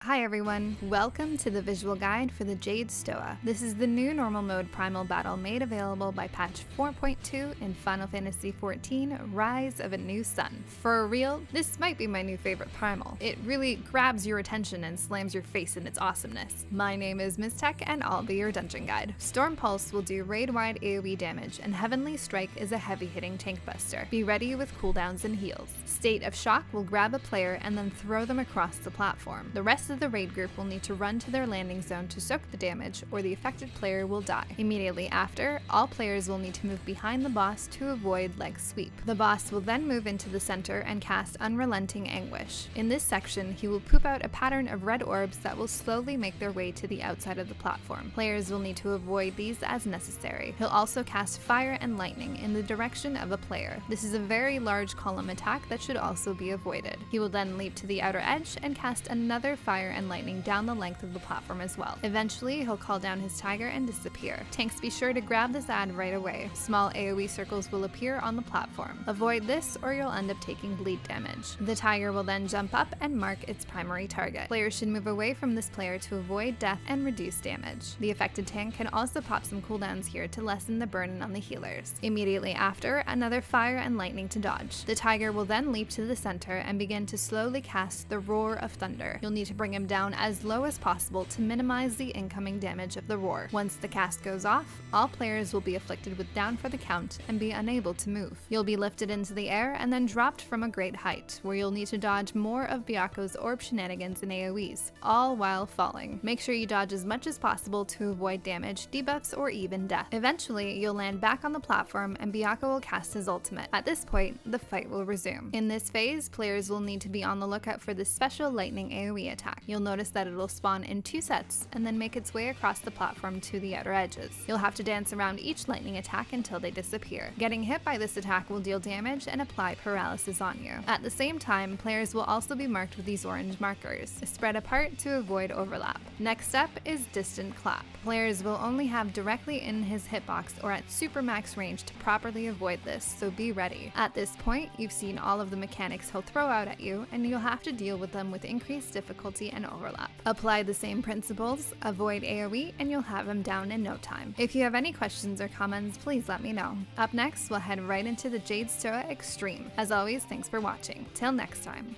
Hi everyone, welcome to the visual guide for the Jade Stoa. This is the new normal mode Primal battle made available by patch 4.2 in Final Fantasy XIV Rise of a New Sun. For real, this might be my new favorite Primal. It really grabs your attention and slams your face in its awesomeness. My name is Ms. Tech and I'll be your dungeon guide. Storm Pulse will do raid-wide AoE damage and Heavenly Strike is a heavy-hitting Tankbuster. Be ready with cooldowns and heals. State of Shock will grab a player and then throw them across the platform. The rest of the raid group will need to run to their landing zone to soak the damage or the affected player will die. Immediately after, all players will need to move behind the boss to avoid leg sweep. The boss will then move into the center and cast Unrelenting Anguish. In this section, he will poop out a pattern of red orbs that will slowly make their way to the outside of the platform. Players will need to avoid these as necessary. He'll also cast Fire and Lightning in the direction of a player. This is a very large column attack that should also be avoided. He will then leap to the outer edge and cast another Fire and Lightning down the length of the platform as well. Eventually, he'll call down his tiger and disappear. Tanks, be sure to grab this ad right away. Small AoE circles will appear on the platform. Avoid this or you'll end up taking bleed damage. The tiger will then jump up and mark its primary target. Players should move away from this player to avoid death and reduce damage. The affected tank can also pop some cooldowns here to lessen the burden on the healers. Immediately after, another Fire and Lightning to dodge. The tiger will then leap to the center and begin to slowly cast the Roar of Thunder. You'll need to bring him down as low as possible to minimize the incoming damage of the roar. Once the cast goes off, all players will be afflicted with down for the count and be unable to move. You'll be lifted into the air and then dropped from a great height, where you'll need to dodge more of Byakko's orb shenanigans and AoEs, all while falling. Make sure you dodge as much as possible to avoid damage, debuffs, or even death. Eventually, you'll land back on the platform and Byakko will cast his ultimate. At this point, the fight will resume. In this phase, players will need to be on the lookout for this special lightning AoE attack. You'll notice that it'll spawn in 2 sets and then make its way across the platform to the outer edges. You'll have to dance around each lightning attack until they disappear. Getting hit by this attack will deal damage and apply paralysis on you. At the same time, players will also be marked with these orange markers, spread apart to avoid overlap. Next up is Distant Clap. Players will only have directly in his hitbox or at super max range to properly avoid this, so be ready. At this point, you've seen all of the mechanics he'll throw out at you, and you'll have to deal with them with increased difficulty and overlap. Apply the same principles, avoid AoE, and you'll have him down in no time. If you have any questions or comments, please let me know. Up next, we'll head right into the Jade Stoa Extreme. As always, thanks for watching. Till next time.